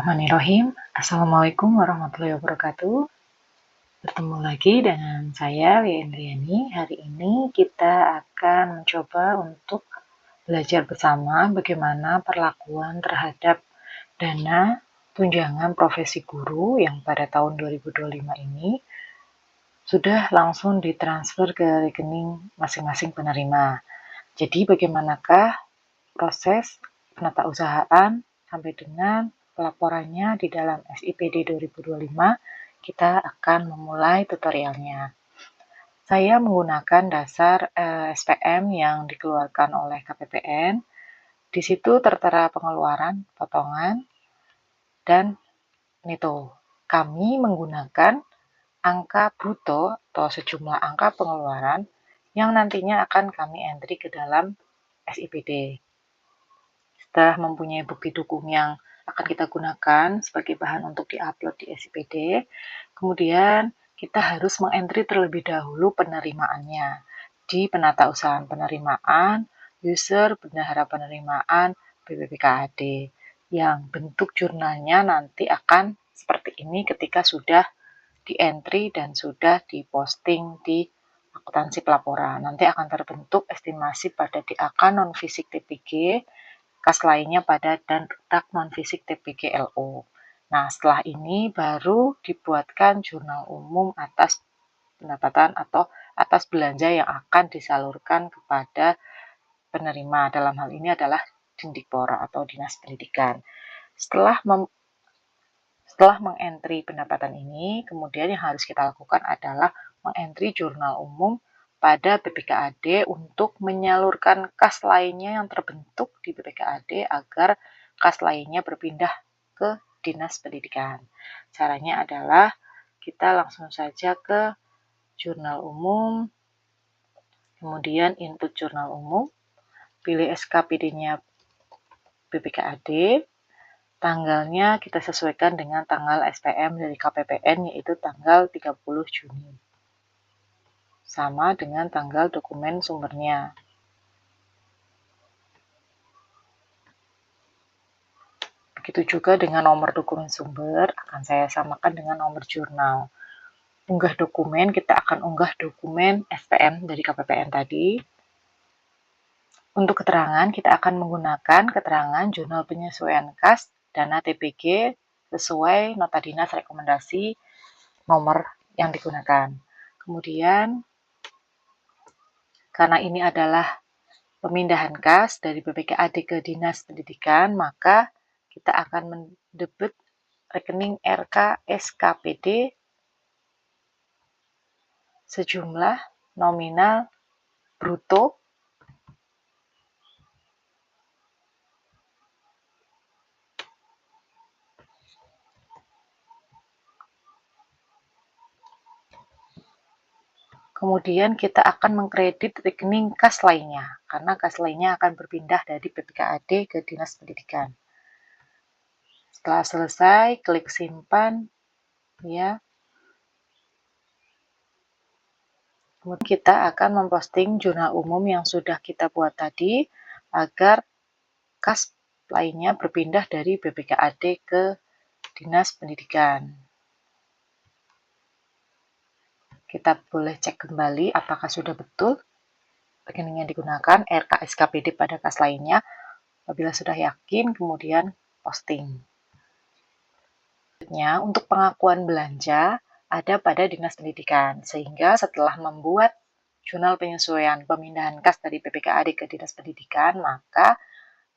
Bismillahirrahmanirrahim. Assalamualaikum warahmatullahi wabarakatuh. Bertemu lagi dengan saya, Wiyendriani. Hari ini kita akan mencoba untuk belajar bersama bagaimana perlakuan terhadap dana tunjangan profesi guru yang pada tahun 2025 ini sudah langsung ditransfer ke rekening masing-masing penerima. Jadi bagaimanakah proses penatausahaan sampai dengan pelaporannya di dalam SIPD 2025, kita akan memulai tutorialnya. Saya menggunakan dasar SPM yang dikeluarkan oleh KPPN. Di situ tertera pengeluaran, potongan, dan neto. Kami menggunakan angka bruto atau sejumlah angka pengeluaran yang nantinya akan kami entry ke dalam SIPD. Setelah mempunyai bukti dukung yang akan kita gunakan sebagai bahan untuk diupload di SIPD, kemudian kita harus mengentry terlebih dahulu penerimaannya di penatausahaan penerimaan, user, bendahara penerimaan, BPPKAD, yang bentuk jurnalnya nanti akan seperti ini ketika sudah di-entry dan sudah diposting di akuntansi pelaporan. Nanti akan terbentuk estimasi pada DAK non-fisik TPG, kas lainnya pada dan dak non-fisik TPG LO. Nah, setelah ini baru dibuatkan jurnal umum atas pendapatan atau atas belanja yang akan disalurkan kepada penerima. Dalam hal ini adalah Dindikpora atau Dinas Pendidikan. Setelah mengentry pendapatan ini, kemudian yang harus kita lakukan adalah mengentry jurnal umum pada BPKAD untuk menyalurkan kas lainnya yang terbentuk di BPKAD agar kas lainnya berpindah ke Dinas Pendidikan. Caranya adalah kita langsung saja ke jurnal umum, kemudian input jurnal umum, pilih SKPD-nya BPKAD, tanggalnya kita sesuaikan dengan tanggal SPM dari KPPN, yaitu tanggal 30 Juni. Sama dengan tanggal dokumen sumbernya. Begitu juga dengan nomor dokumen sumber, akan saya samakan dengan nomor jurnal. Unggah dokumen, kita akan unggah dokumen SPM dari KPPN tadi. Untuk keterangan, kita akan menggunakan keterangan jurnal penyesuaian kas dana TPG sesuai nota dinas rekomendasi nomor yang digunakan. Kemudian, karena ini adalah pemindahan kas dari BPKAD ke Dinas Pendidikan, maka kita akan mendebut rekening RK SKPD sejumlah nominal bruto kemudian kita akan mengkredit rekening kas lainnya, karena kas lainnya akan berpindah dari BPKAD ke Dinas Pendidikan. Setelah selesai, klik simpan, ya. Kemudian kita akan memposting jurnal umum yang sudah kita buat tadi, agar kas lainnya berpindah dari BPKAD ke Dinas Pendidikan. Kita boleh cek kembali apakah sudah betul rekening yang digunakan RKSKPD pada kas lainnya. Apabila sudah yakin, kemudian posting. Selanjutnya, untuk pengakuan belanja ada pada Dinas Pendidikan, sehingga setelah membuat jurnal penyesuaian pemindahan kas dari BPKAD ke Dinas Pendidikan, maka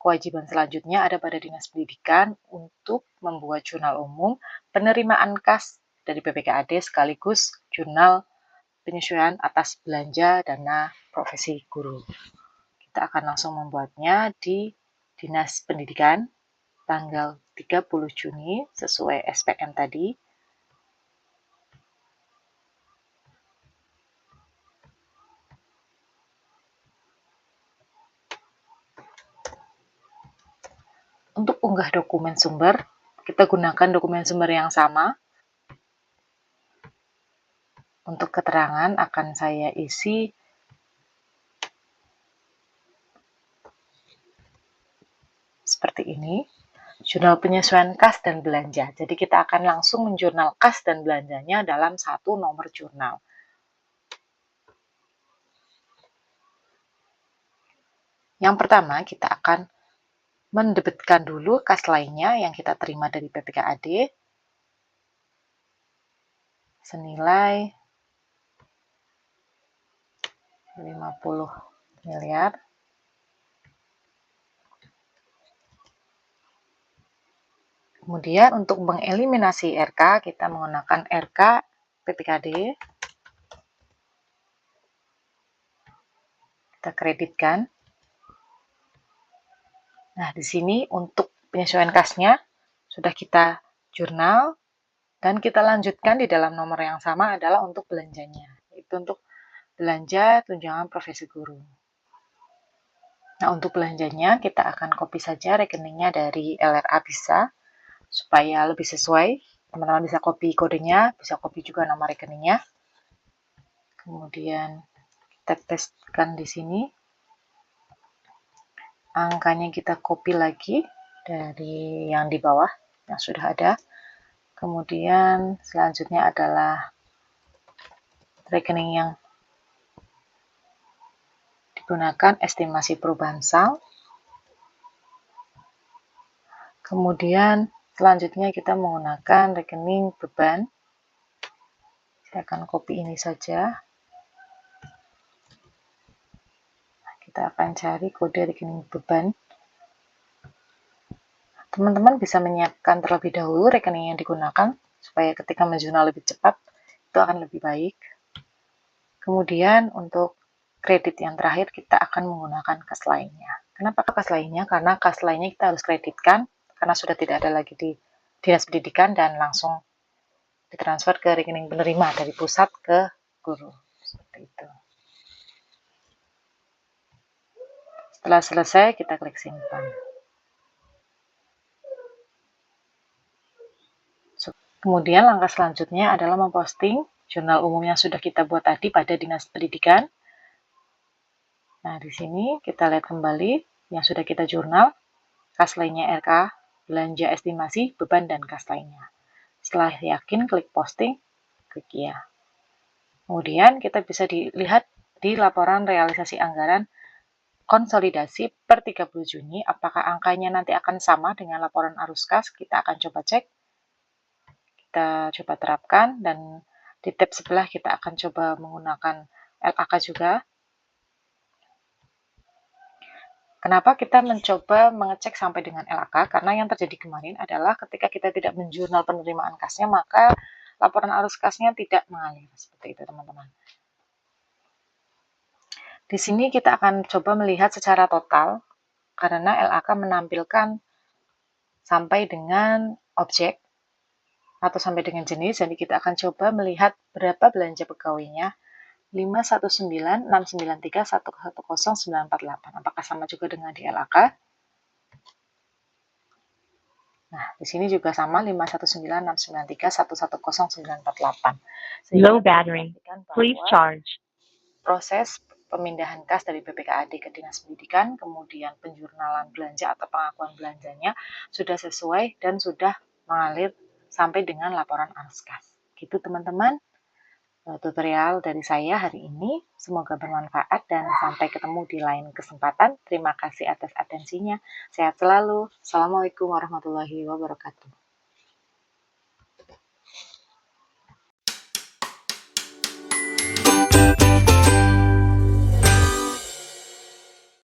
kewajiban selanjutnya ada pada Dinas Pendidikan untuk membuat jurnal umum penerimaan kas dari BPKAD sekaligus jurnal penyesuaian atas belanja dana profesi guru. Kita akan langsung membuatnya di Dinas Pendidikan tanggal 30 Juni sesuai SPM tadi. Untuk unggah dokumen sumber, kita gunakan dokumen sumber yang sama. Untuk keterangan akan saya isi seperti ini. jurnal penyesuaian kas dan belanja. Jadi kita akan langsung menjurnal kas dan belanjanya dalam satu nomor jurnal. Yang pertama, kita akan mendebitkan dulu kas lainnya yang kita terima dari PPKAD senilai 50 miliar. Kemudian untuk mengeliminasi RK, kita menggunakan RK PPKD. Kita kreditkan. Nah, di sini untuk penyesuaian kasnya sudah kita jurnal dan kita lanjutkan di dalam nomor yang sama adalah untuk belanjanya. Itu untuk belanja tunjangan profesi guru. Nah, untuk belanjanya kita akan copy saja rekeningnya dari LRA bisa supaya lebih sesuai. Teman-teman bisa copy kodenya, bisa copy juga nama rekeningnya. Kemudian kita teskan di sini. Angkanya kita copy lagi dari yang di bawah yang sudah ada. Kemudian selanjutnya adalah rekening yang digunakan estimasi perubahan saldo. Kemudian selanjutnya kita menggunakan rekening beban. Saya akan copy ini saja. Kita akan cari kode rekening beban. Teman-teman bisa menyiapkan terlebih dahulu rekening yang digunakan supaya ketika menjurnal lebih cepat itu akan lebih baik. Kemudian untuk kredit yang terakhir kita akan menggunakan kas lainnya. Kenapa kas lainnya? Karena kas lainnya kita harus kreditkan karena sudah tidak ada lagi di dinas pendidikan dan langsung ditransfer ke rekening penerima dari pusat ke guru. Seperti itu. Setelah selesai, kita klik simpan. Kemudian langkah selanjutnya adalah memposting jurnal umum yang sudah kita buat tadi pada dinas pendidikan. Nah, di sini kita lihat kembali yang sudah kita jurnal, kas lainnya RK, belanja estimasi, beban, dan kas lainnya. Setelah yakin, klik posting, klik ya. Kemudian kita bisa dilihat di laporan realisasi anggaran konsolidasi per 30 Juni, apakah angkanya nanti akan sama dengan laporan arus kas, kita akan coba cek. Kita coba terapkan, dan di tab sebelah kita akan coba menggunakan LAK juga. Kenapa kita mencoba mengecek sampai dengan LAK? Karena yang terjadi kemarin adalah ketika kita tidak menjurnal penerimaan kasnya, maka laporan arus kasnya tidak mengalir. Seperti itu, teman-teman. Di sini kita akan coba melihat secara total, karena LAK menampilkan sampai dengan objek atau sampai dengan jenis, jadi kita akan coba melihat berapa belanja pegawainya 51993110948. Apakah sama juga dengan di LAK? Nah, di sini juga sama 5196993110948. Low battery. Please charge. Proses pemindahan kas dari PPKAD ke Dinas Pendidikan, kemudian penjurnalan belanja atau pengakuan belanjanya sudah sesuai dan sudah mengalir sampai dengan laporan arus kas. Gitu, teman-teman. Tutorial dari saya hari ini. Semoga bermanfaat dan sampai ketemu di lain kesempatan. Terima kasih atas atensinya. Sehat selalu. Assalamualaikum warahmatullahi wabarakatuh.